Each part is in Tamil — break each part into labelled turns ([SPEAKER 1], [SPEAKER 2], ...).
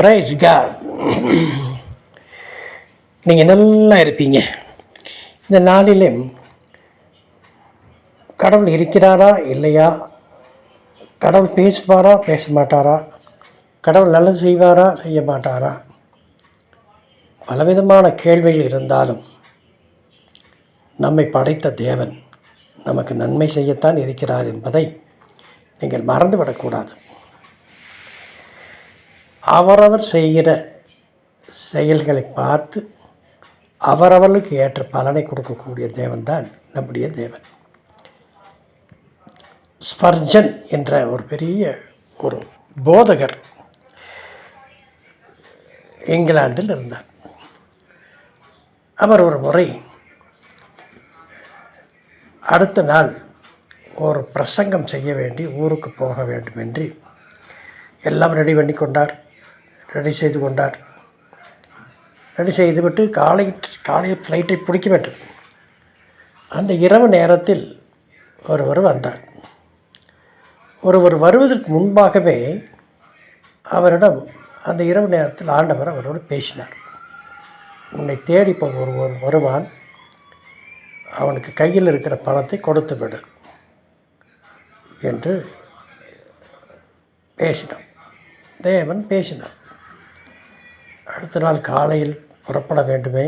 [SPEAKER 1] Price God. நீங்கள் நல்லா இருப்பீங்க. இந்த நாளிலும் கடவுள் இருக்கிறாரா இல்லையா, கடவுள் பேசுவாரா பேச மாட்டாரா, கடவுள் நல்லது செய்வாரா செய்ய மாட்டாரா, பலவிதமான கேள்விகள் இருந்தாலும் நம்மை படைத்த தேவன் நமக்கு நன்மை செய்யத்தான் இருக்கிறார் என்பதை நீங்கள் மறந்துவிடக்கூடாது. அவரவர் செய்கிற செயல்களை பார்த்து அவரவர்களுக்கு ஏற்ற பலனை கொடுக்கக்கூடிய தேவன்தான் நம்முடைய தேவன். ஸ்பர்ஜன் என்ற ஒரு பெரிய ஒரு போதகர் இங்கிலாந்தில் இருந்தார். அவர் ஒரு முறை அடுத்த நாள் ஒரு பிரசங்கம் செய்ய வேண்டி ஊருக்கு போக வேண்டும் என்று எல்லாம் ரெடி பண்ணி கொண்டார். ரெடி செய்துவிட்டு காலையில் ஃப்ளைட்டை பிடிக்க வேண்டும். அந்த இரவு நேரத்தில் ஒருவர் வந்தார். ஒருவர் வருவதற்கு முன்பாகவே அவரிடம் அந்த இரவு நேரத்தில் ஆண்டவர் அவரோடு பேசினார். உன்னை தேடி ஒருவர் வருவான், அவனுக்கு கையில் இருக்கிற பணத்தை கொடுத்து விடு என்று பேசினார். தேவன் பேசினார். அடுத்த நாள் காலையில் புறப்பட வேண்டுமே,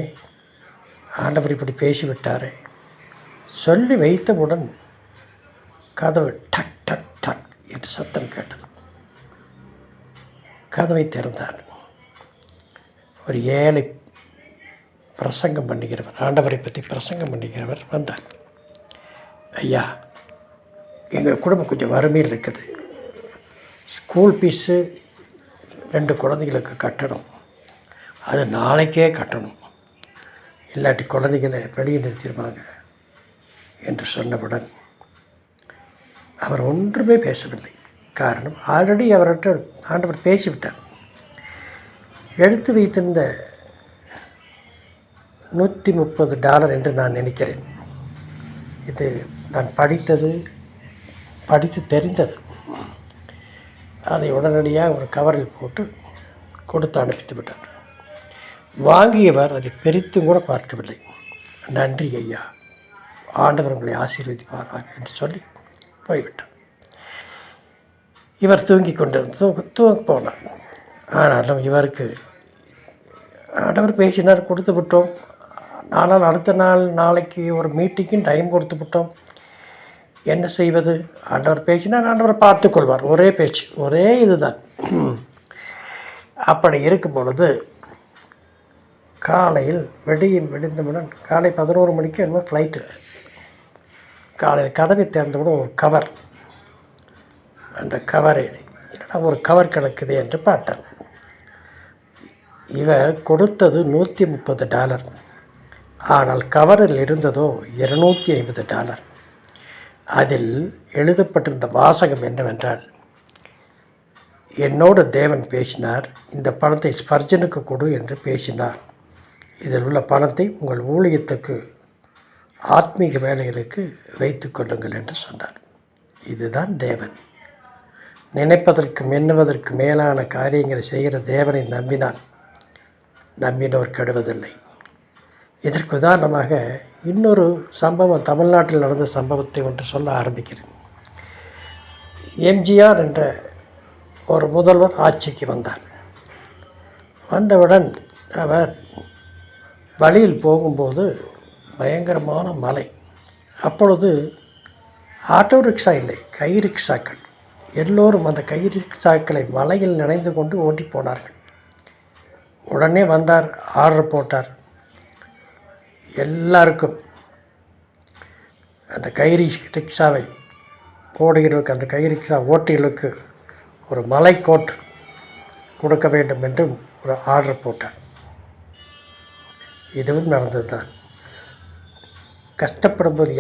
[SPEAKER 1] ஆண்டவர் இப்படி பேசிவிட்டாரே சொல்லி வைத்தவுடன் கதவு டக் டக் டக் என்று சத்தம் கேட்டது. கதவை திறந்தார். ஒரு ஏழை பிரசங்கம் பண்ணுகிறவர், ஆண்டவரை பற்றி பிரசங்கம் பண்ணுகிறவர் வந்தார். ஐயா, எங்கள் குடும்பம் கொஞ்சம் வறுமையில் இருக்குது, ஸ்கூல் ஃபீஸு 2 குழந்தைகளுக்கு கட்டணும், அது நாளைக்கே கட்டணும், இல்லாட்டி குழந்தைகளை வெளியே நிறுத்திடுவாங்க என்று சொன்னவுடன் அவர் ஒன்றுமே பேசவில்லை. காரணம், ஆல்ரெடி அவர்கிட்ட ஆண்டவர் பேசிவிட்டார். எடுத்து வைத்திருந்த $130 என்று நான் நினைக்கிறேன். இது நான் படித்து தெரிந்தது. அதை உடனடியாக ஒரு கவரில் போட்டு கொடுத்து அனுப்பித்து விட்டார். வாங்கியவர் அதை பிரித்தும் கூட பார்க்கவில்லை. நன்றி ஐயா, ஆண்டவர் உங்களை ஆசீர்வதிப்பாராக என்று சொல்லி போய்விட்டார். இவர் தூங்க போனார். ஆனாலும் இவருக்கு ஆண்டவர் பேசினார், கொடுத்து விட்டோம். ஆனால் அடுத்த நாளைக்கு ஒரு மீட்டிங்கும் டைம் கொடுத்து விட்டோம், என்ன செய்வது? ஆண்டவர் பேசினார், ஆண்டவர் பார்த்துக்கொள்வார். ஒரே பேச்சு, ஒரே இதுதான். அப்படி இருக்கும் பொழுது காலையில் விடிந்தவுடன் காலை 11 மணிக்கு என்னமோ ஃப்ளைட்டு. காலையில் கதவை திறந்தவுடன் ஒரு கவர், அந்த கவரை ஒரு கவர் கிடக்குது என்று பார்த்தார். இவர் கொடுத்தது $130, ஆனால் கவரில் இருந்ததோ $250. அதில் எழுதப்பட்டிருந்த வாசகம் என்னவென்றால், என்னோடு தேவன் பேசினார், இந்த பணத்தை ஸ்பர்ஜனுக்கு கொடு என்று பேசினார், இதில் உள்ள பணத்தை உங்கள் ஊழியத்துக்கு ஆத்மீக வேலைகளுக்கு வைத்து கொள்ளுங்கள் என்று சொன்னார். இதுதான் தேவன். நினைப்பதற்கு எண்ணுவதற்கு மேலான காரியங்களை செய்கிற தேவனை நம்பினோர் கெடுவதில்லை. இதற்கு உதாரணமாக இன்னொரு சம்பவம், தமிழ்நாட்டில் நடந்த சம்பவத்தை ஒன்று சொல்ல ஆரம்பிக்கிறேன். எம்ஜிஆர் என்ற ஒரு முதல்வர் ஆட்சிக்கு வந்தார். வந்தவுடன் அவர் வழியில் போகும்போது பயங்கரமான மழை. அப்பொழுது ஆட்டோ ரிக்ஷா இல்லை, கை ரிக்ஷாக்கள். எல்லோரும் அந்த கை ரிக்ஷாக்களை மழையில் நனைந்து கொண்டு ஓட்டி போனார்கள். உடனே வந்தார், ஆர்டர் போட்டார். எல்லாருக்கும் அந்த கை ரிக்ஷாவை போடுகிறவர்களுக்கு, அந்த கை ரிக்ஷா ஓட்டிகளுக்கு ஒரு மலை கோட் கொடுக்க வேண்டும் என்றும் ஒரு ஆர்டர் போட்டார். இதுவும் நடந்தது தான். கஷ்டப்படும்போது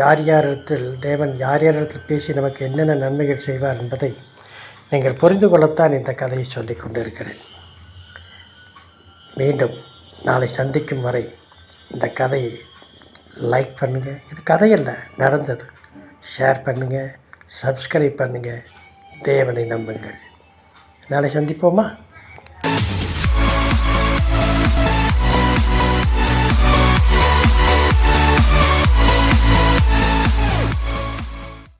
[SPEAKER 1] தேவன் யார் யாரிடத்தில் பேசி நமக்கு என்னென்ன நன்மைகள் செய்வார் என்பதை நீங்கள் புரிந்து கொள்ளத்தான் இந்த கதையை சொல்லிக் கொண்டிருக்கிறேன். மீண்டும் நாளை சந்திக்கும் வரை இந்த கதையை லைக் பண்ணுங்கள். இது கதையல்ல, நடந்தது. ஷேர் பண்ணுங்கள், சப்ஸ்கிரைப் பண்ணுங்கள். தேவனை நம்புங்கள். நாளை சந்திப்போமா?